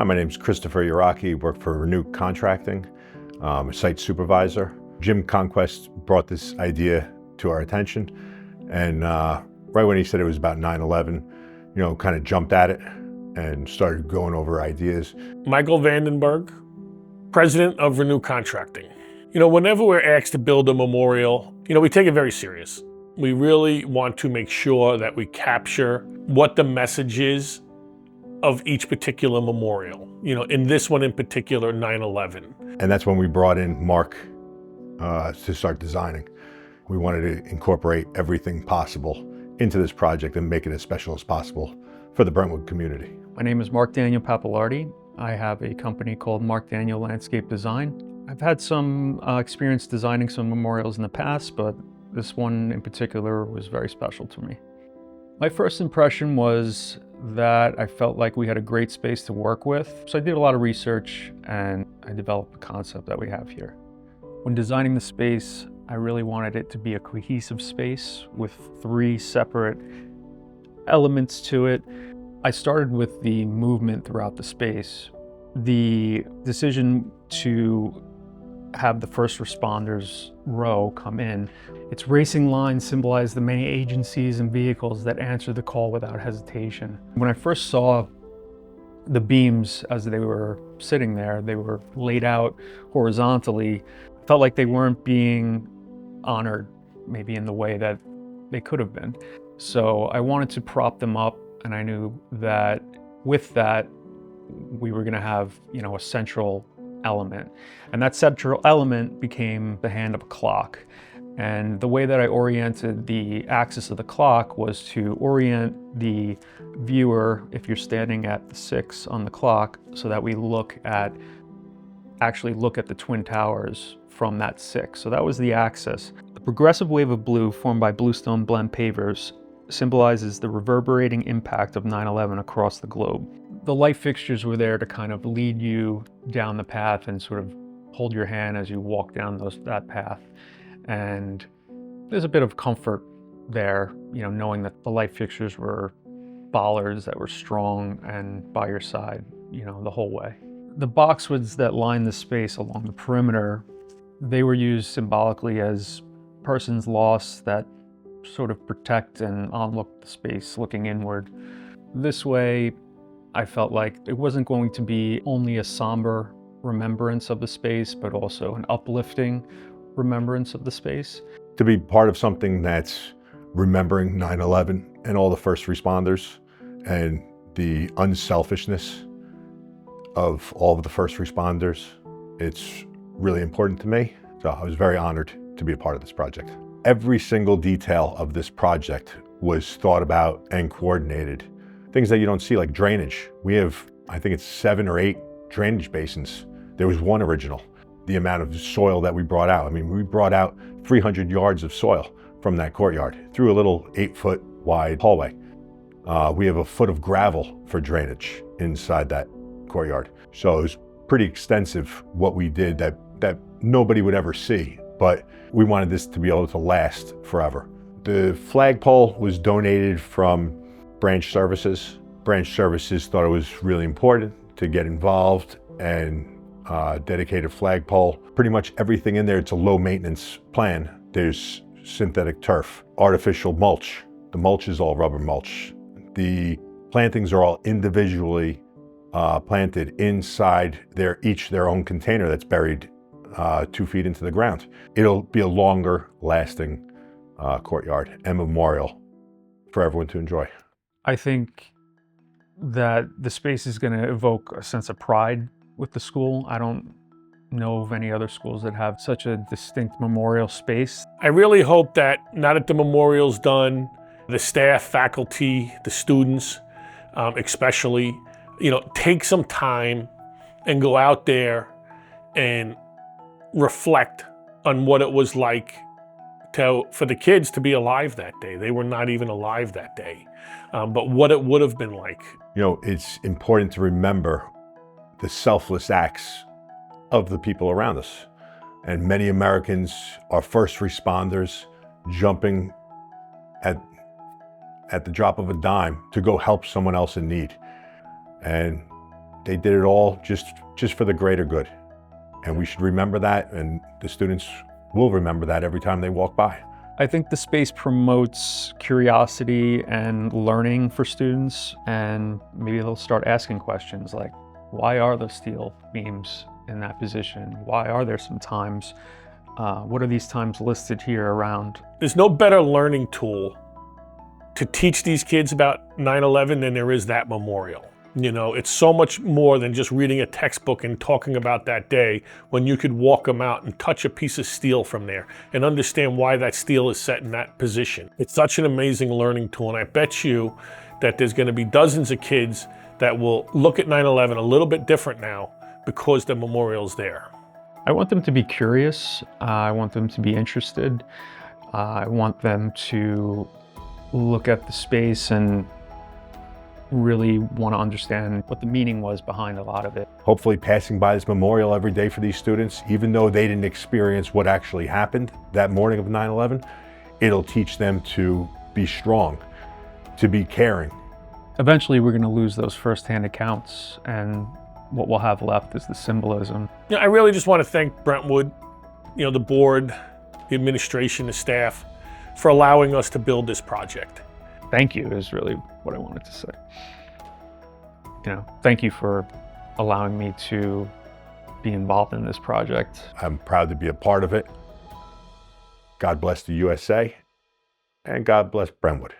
Hi, my name's Christopher Uraki, work for Renu Contracting, a site supervisor. Jim Conquest brought this idea to our attention, and right when he said it was about 9/11, kind of jumped at it and started going over ideas. Michael Vandenberg, president of Renu Contracting. Whenever we're asked to build a memorial, we take it very serious. We really want to make sure that we capture what the message is of each particular memorial. In this one in particular, 9/11. And that's when we brought in Mark to start designing. We wanted to incorporate everything possible into this project and make it as special as possible for the Brentwood community. My name is Mark Daniel Pappalardi. I have a company called Mark Daniel Landscape Design. I've had some experience designing some memorials in the past, but this one in particular was very special to me. My first impression was that I felt like we had a great space to work with. So I did a lot of research and I developed the concept that we have here. When designing the space, I really wanted it to be a cohesive space with 3 separate elements to it. I started with the movement throughout the space. The decision to have the first responders row come in. Its racing lines symbolize the many agencies and vehicles that answer the call without hesitation. When I first saw the beams as they were sitting there, they were laid out horizontally. I felt like they weren't being honored maybe in the way that they could have been. So I wanted to prop them up, and I knew that with that, we were gonna have, a central element. And that central element became the hand of a clock. And the way that I oriented the axis of the clock was to orient the viewer, if you're standing at the 6 on the clock, so that we actually look at the Twin Towers from that 6. So that was the axis. The progressive wave of blue formed by bluestone blend pavers symbolizes the reverberating impact of 9/11 across the globe. The light fixtures were there to kind of lead you down the path and sort of hold your hand as you walk down that path. And there's a bit of comfort there, knowing that the light fixtures were bollards that were strong and by your side, the whole way. The boxwoods that line the space along the perimeter, they were used symbolically as persons lost that sort of protect and onlook the space looking inward. This way, I felt like it wasn't going to be only a somber remembrance of the space, but also an uplifting remembrance of the space. To be part of something that's remembering 9/11 and all the first responders and the unselfishness of all of the first responders, it's really important to me. So I was very honored to be a part of this project. Every single detail of this project was thought about and coordinated. Things that you don't see, like drainage. We have, I think it's 7 or 8 drainage basins. There was one original. The amount of soil that we brought out. We brought out 300 yards of soil from that courtyard through a little 8-foot wide hallway. We have a foot of gravel for drainage inside that courtyard. So it was pretty extensive what we did that nobody would ever see, but we wanted this to be able to last forever. The flagpole was donated from Branch Services. Branch Services thought it was really important to get involved and dedicate a flagpole. Pretty much everything in there, it's a low maintenance plan. There's synthetic turf, artificial mulch. The mulch is all rubber mulch. The plantings are all individually planted inside each their own container that's buried 2 feet into the ground. It'll be a longer lasting courtyard and memorial for everyone to enjoy. I think that the space is going to evoke a sense of pride with the school. I don't know of any other schools that have such a distinct memorial space. I really hope that now that the memorial's done, the staff, faculty, the students, especially, take some time and go out there and reflect on what it was like for the kids to be alive that day. They were not even alive that day, but what it would have been like. It's important to remember the selfless acts of the people around us. And many Americans are first responders jumping at the drop of a dime to go help someone else in need. And They did it all just for the greater good. And we should remember that, and the students will remember that every time they walk by. I think the space promotes curiosity and learning for students, and maybe they'll start asking questions like, why are those steel beams in that position? Why are there some times? What are these times listed here around? There's no better learning tool to teach these kids about 9/11 than there is that memorial. You know, it's so much more than just reading a textbook and talking about that day, when you could walk them out and touch a piece of steel from there and understand why that steel is set in that position. It's such an amazing learning tool, and I bet you that there's going to be dozens of kids that will look at 9/11 a little bit different now because the memorial's there. I want them to be curious. I want them to be interested. I want them to look at the space and really want to understand what the meaning was behind a lot of it. Hopefully passing by this memorial every day for these students, even though they didn't experience what actually happened that morning of 9/11, it'll teach them to be strong, to be caring. Eventually we're going to lose those firsthand accounts, and what we'll have left is the symbolism. You know, I really just want to thank Brentwood, you know, the board, the administration, the staff, for allowing us to build this project. Thank you is really what I wanted to say. You know, thank you for allowing me to be involved in this project. I'm proud to be a part of it. God bless the USA, and God bless Brentwood.